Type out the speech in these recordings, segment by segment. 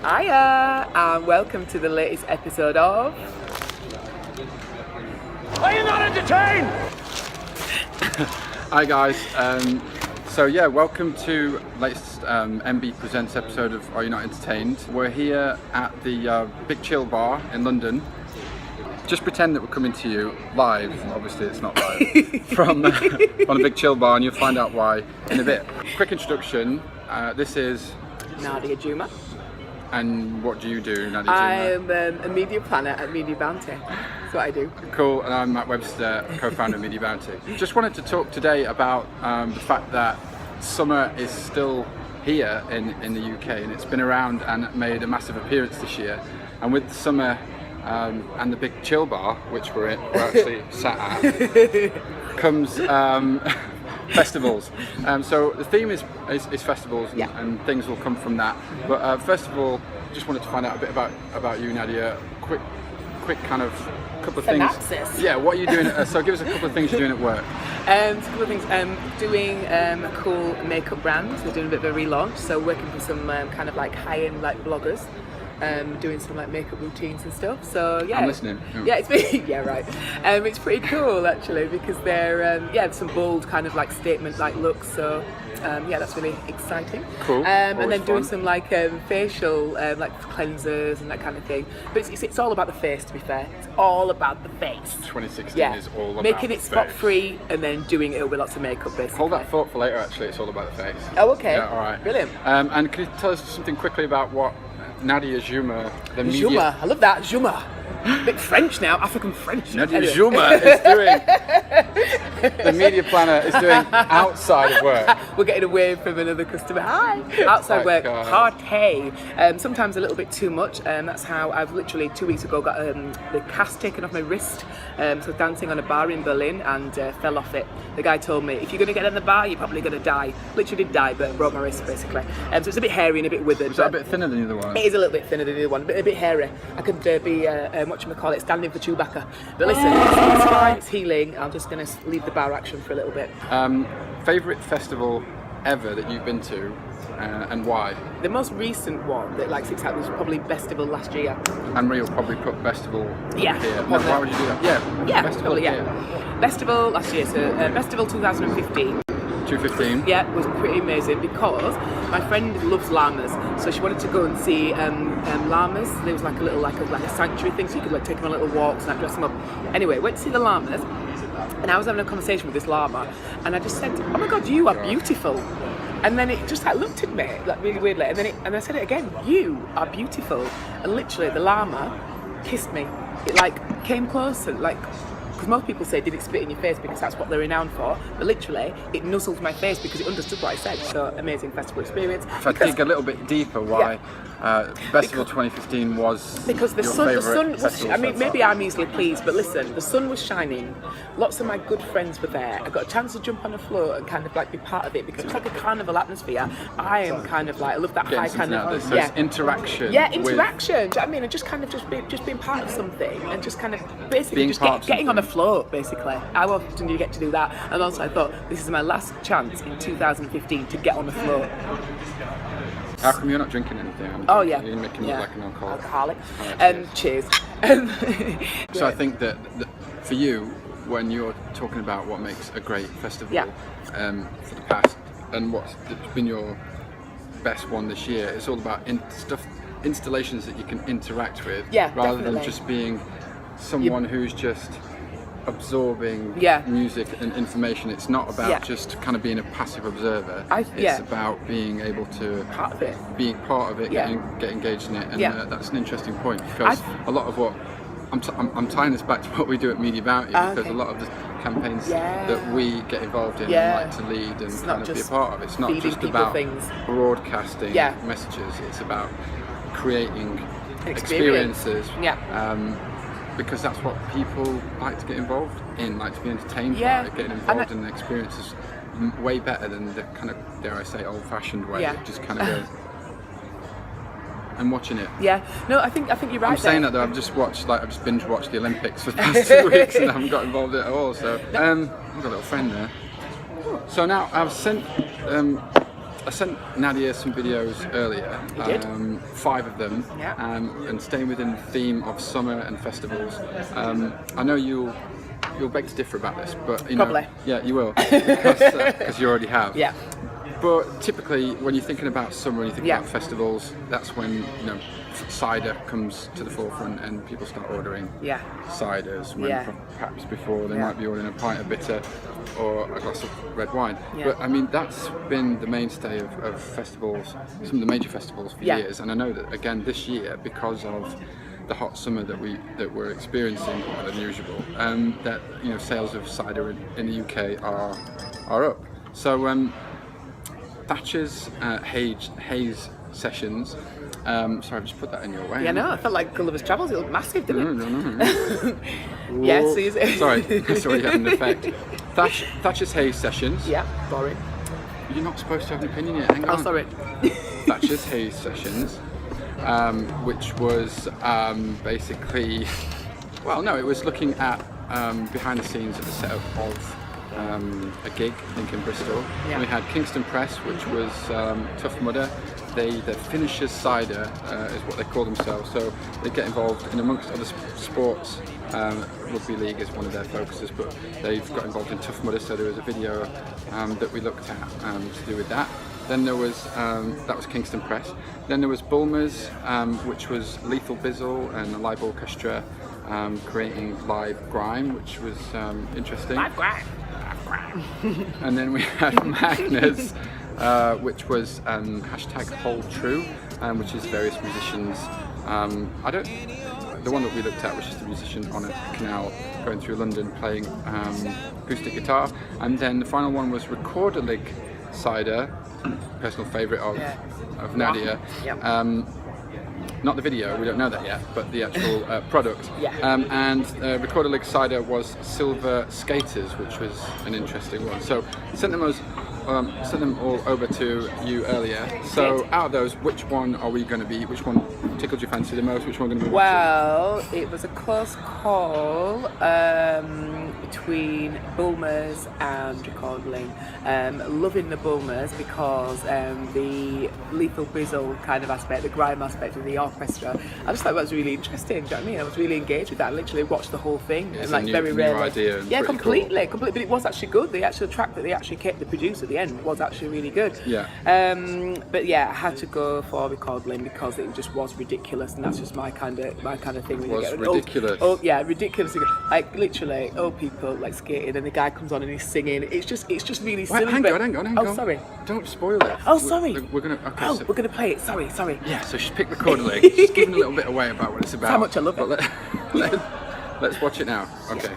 Hiya, and welcome to the latest episode of... Are you not entertained? Hi guys, welcome to latest MB Presents episode of Are You Not Entertained? We're here at the Big Chill Bar in London. Just pretend that we're coming to you live, obviously it's not live, from on a Big Chill Bar, and you'll find out why in a bit. Quick introduction, this is... Nadia Juma. And what do you do, Nadia Juma? I'm a media planner at Media Bounty. That's what I do. Cool, and I'm Matt Webster, co-founder of Media Bounty. Just wanted to talk today about the fact that summer is still here in the UK, and it's been around and made a massive appearance this year. And with the summer and the Big Chill Bar, which we're actually sat at, comes festivals. So the theme is festivals, and things will come from that. But first of all, just wanted to find out a bit about you, Nadia. Quick kind of couple of synopsis. Things. Yeah, what are you doing? So give us a couple of things you're doing at work. A couple of things. Doing a cool makeup brand. We're doing a bit of a relaunch. So working with some kind of like high-end like bloggers. Doing some like makeup routines and stuff. So yeah, I'm listening. Yeah, it's right. It's pretty cool actually because they're some bold kind of like statement like looks. So that's really exciting. Cool. And then doing some like facial like cleansers and that kind of thing. But it's all about the face. To be fair, it's all about the face. 2016 is all about making it the spot face. free and then doing it with lots of makeup. Basically. Hold that thought for later. Actually, it's all about the face. Oh, okay. Yeah, all right. Brilliant. And can you tell us something quickly about what Nadia Juma, the media... Juma, I love that, Juma. Bit French now, African French. Nadia Juma is doing, the media planner is doing outside of work. We're getting away from another customer. Hi! Outside work, party. Sometimes a little bit too much. That's how I've literally 2 weeks ago got the cast taken off my wrist. So dancing on a bar in Berlin and fell off it. The guy told me, if you're going to get in the bar, you're probably going to die. Literally did die, but broke my wrist basically. So it's a bit hairy and a bit withered. Is that a bit thinner than the other one? It is a little bit thinner than the other one, a bit hairy. I could be, whatchamacallit, standing for Chewbacca. But listen, it's fine, it's healing. I'm just going to leave the bar action for a little bit. Favourite festival ever that you've been to and why? The most recent one that sticks out was probably Bestival last year. And Marie will probably put Bestival here. No, why would you do that? Yeah, Bestival probably, here. Bestival last year, so Bestival 2015. 2015? Yeah, it was pretty amazing because my friend loves llamas, so she wanted to go and see llamas. There was like a little like a sanctuary thing, so you could take them on little walks and dress them up. Anyway, went to see the llamas, and I was having a conversation with this llama, and I just said, "Oh my God, you are beautiful." And then it just looked at me really weirdly, and I said it again, "You are beautiful." And literally, the llama kissed me. It came close and because most people say, did it spit in your face because that's what they're renowned for, but literally it nuzzled my face because it understood what I said. So amazing festival experience. If I dig a little bit deeper, why Bestival 2015 was because the your sun was, I mean, maybe I'm easily pleased, but listen, the sun was shining, lots of my good friends were there, I got a chance to jump on the floor and kind of be part of it because it's like a carnival atmosphere. I am kind of I love that high kind of so it's interaction. Yeah, interaction. Do you know what I mean? And just kind of just being part of something and just kind of basically just getting on a float basically. How often do you get to do that? And also I thought this is my last chance in 2015 to get on a float. How come you're not drinking anything? You're making me look like an alcoholic. Cheers. So I think that for you, when you're talking about what makes a great festival for the past and what's been your best one this year, it's all about installations that you can interact with, rather than just being someone who's just absorbing music and information. It's not about just kind of being a passive observer. It's about being able to being part of it, get engaged in it, and that's an interesting point because a lot of what I'm tying this back to what we do at Media Bounty because a lot of the campaigns that we get involved in and like to lead and kind of be a part of, it's not just about broadcasting messages, it's about creating experiences. Because that's what people like to get involved in, like to be entertained by it. Getting involved in the experience is way better than the kind of, dare I say, old-fashioned way of just kind of go and watching it. No, I think you're right. I'm saying that though, I've just binge watched the Olympics for the past 2 weeks and I haven't got involved in it at all. So I've got a little friend there. So now I've sent I sent Nadia some videos earlier, You did? 5 of them, Yeah. and staying within the theme of summer and festivals. I know you'll beg to differ about this, but you know, Probably. yeah, you will, because you already have. Yeah. But typically, when you're thinking about summer and you think Yeah. about festivals, that's when cider comes to the forefront and people start ordering Yeah. ciders. When Yeah. perhaps before they Yeah. might be ordering a pint of bitter or a glass of red wine. Yeah. But I mean, that's been the mainstay of festivals, some of the major festivals for Yeah. years. And I know that again this year, because of the hot summer that we're experiencing, more than usual, that sales of cider in the UK are up. So Thatcher's haze sessions. Sorry, I've just put that in your way. Yeah, no, I felt like Gulliver's Travels. It looked massive, didn't it? No. Yeah, Whoa. so you say- Sorry, that's already had an effect. Thatcher's haze sessions. Yeah, boring. You're not supposed to have an opinion yet. Hang on. Oh, sorry. Thatcher's haze sessions, which was basically, well, no, it was looking at behind the scenes of the setup of a gig, I think in Bristol. Yeah. We had Kingston Press, which was Tough Mudder. The finishers cider is what they call themselves. So they get involved in, amongst other sports. Rugby league is one of their focuses, but they've got involved in Tough Mudder. So there was a video that we looked at to do with that. Then there was that was Kingston Press. Then there was Bulmers, which was Lethal Bizzle and a live orchestra creating live grime, which was interesting. Live grime. And then we had Magnus, which was #HoldTrue, which is various musicians. The one that we looked at was just a musician on a canal going through London playing acoustic guitar. And then the final one was Recorderlig Cider, personal favourite of Nadia. Yeah. Not the video, we don't know that yet, but the actual product. Yeah. And Recorderlig Cider was Silver Skaters, which was an interesting one. So sent them all over to you earlier. So out of those, which one are we going to be? Which one tickled your fancy the most? Which one are we going to be watching? Well, it was a close call between Bulmers and Recorderlig. Loving the Bulmers because the Lethal Bizzle kind of aspect, the grime aspect of the orchestra, I just thought that was really interesting. Do you know what I mean? I was really engaged with that. I literally watched the whole thing. It's and like a new, very new rarely. idea and Yeah, pretty completely. cool. But it was actually good. The actual track that they actually kept, the producer at the end, was actually really good. Yeah. But yeah, I had to go for Recorderlig because it just was ridiculous, and that's just my kind of thing. When Was you get ridiculous. Oh yeah, ridiculous. Like literally, old people like skating, and the guy comes on and he's singing. It's just really Wait, silly. hang on. Oh, sorry. Don't spoil it. Oh, sorry. We're gonna. Okay, Oh, so, we're gonna play it. Sorry. yeah. So she's picked Recorderlig. She's giving a little bit away about what it's about. how much I love it. But let's watch it now. Okay.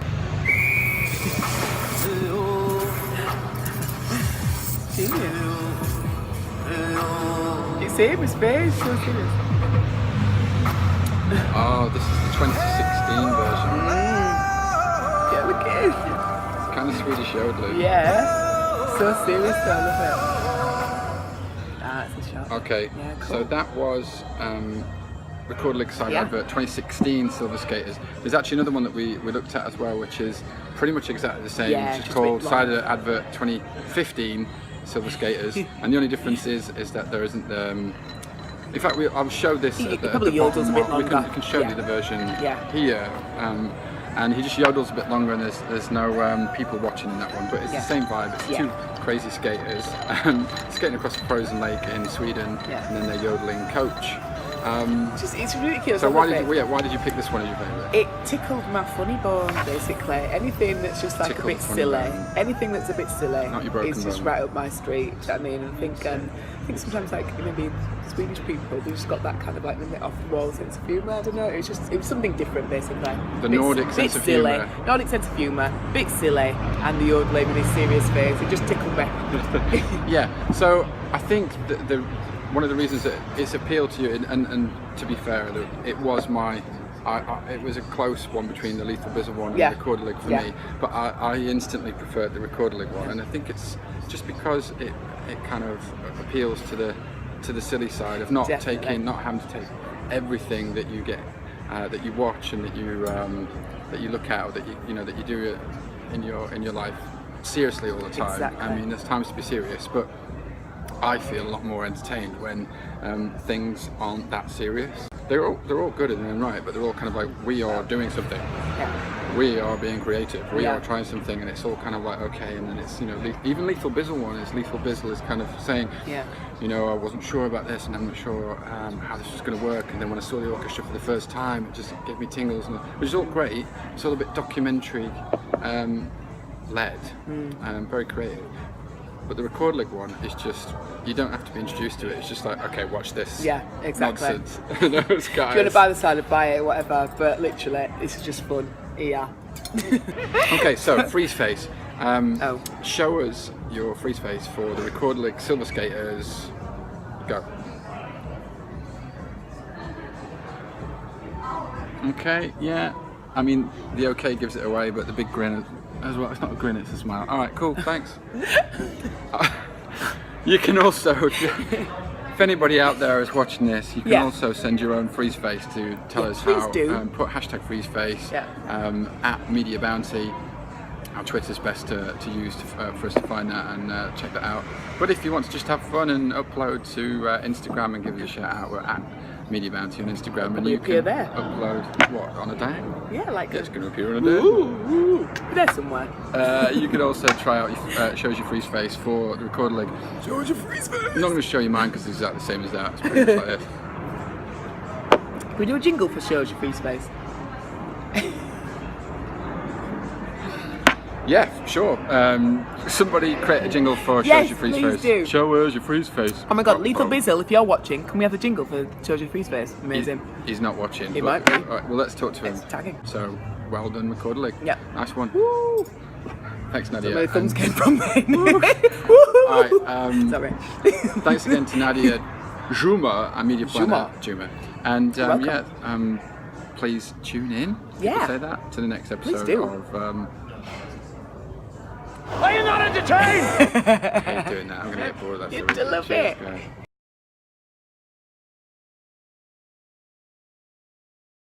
You see him, his face, so serious. Oh, this is the 2016 version. Yeah, look at it. It's kind of Swedish yodeling. Yeah, so serious. I love it. Ah, it's a shot. Okay, Yeah, cool. so that was Recorderlig Cider Yeah. advert 2016 Silver Skaters. There's actually another one that we looked at as well, which is pretty much exactly the same, Yeah, which is just a called bit long. Cider Advert 2015 Silver Skaters. And the only difference is that there isn't the. In fact, I'll show this. He at the, probably at the bottom. yodels a bit We can longer. show Yeah. you the version Yeah. here. And he just yodels a bit longer, and there's no people watching in that one, but it's Yeah. the same vibe. It's Yeah. two crazy skaters skating across a frozen lake in Sweden, Yeah. and then they're yodeling coach. It's ridiculous. So I why love did it. why did you pick this one as your favourite? It tickled my funny bone, basically. Anything that's just like Tickled a bit the funny silly, bone. anything that's a bit silly, Not your broken is just bone. right up my street. Do you know what I mean? I think sometimes like maybe Swedish people, they've just got that kind of like off the wall sense of humour. I don't know. It was something different, basically. The Nordic sense of silly. humour. Nordic sense of humour, bit silly, and the yodeling with his serious face. It just tickled me. Yeah. So I think the one of the reasons that it's appealed to you, and to be fair, it was it was a close one between the Lethal Bizzle one and Yeah. the Recorderlig for Yeah. me, but I instantly preferred the Recorderlig one, and I think it's just because it kind of appeals to the silly side of not Definitely. not having to take everything that you get, that you watch and that you look at, or that you do in your life seriously all the time. Exactly. I mean, there's times to be serious, but I feel a lot more entertained when things aren't that serious. They're all good in their own right, but they're all kind of like, we are doing something. Yeah. We are being creative. We Yeah. are trying something, and it's all kind of like, okay. And then it's, you know, even Lethal Bizzle one is Lethal Bizzle is kind of saying, Yeah. you know, I wasn't sure about this, and I'm not sure how this was going to work. And then when I saw the orchestra for the first time, it just gave me tingles, which is all great. It's all a bit documentary led, very creative. But the Record League one is just, you don't have to be introduced to it. It's just like, okay, watch this. Yeah, exactly. Nonsense. Those guys. If you want to buy the cider, buy it, whatever. But literally, it's just fun. Yeah. Okay, so freeze face. Show us your freeze face for the Record League Silver Skaters. Go. Okay, yeah. I mean, the okay gives it away, but the big grin as well. It's not a grin, it's a smile. All right, cool, thanks. You can also, if anybody out there is watching this, you can also send your own freeze face to tell us how. Put hashtag freeze face at Media Bounty. Our Twitter's best to use for us to find that and check that out. But if you want to just have fun and upload to Instagram and give us a shout out, we're at Media Bounty on Instagram, and you can upload what on a day? Yeah, like it's going to appear on a day. Ooh, there somewhere. You can also try out shows your freeze face for the Record League. Shows your freeze face. I'm not going to show you mine because it's exactly the same as that. It's pretty much like this. Can we do a jingle for shows your freeze face? Yeah, sure. Somebody create a jingle for Shows Your Freeze Face. Do. Show us your freeze face. Oh my god, Lethal Bizzle, if you're watching, can we have the jingle for Shows Your Freeze Face? Amazing. He's not watching. He might be. Alright, well, let's talk to him. Let's tag him. So, well done, Record League. Yeah. Nice one. Woo! Thanks, Nadia. So many thumbs came from me. Alright, Sorry. thanks again to Nadia Juma, our media planner. Juma. And please tune in. Yeah. Say that to the next episode of. Are you not entertained? I hate doing that. I'm going to get bored of that. You'd love it.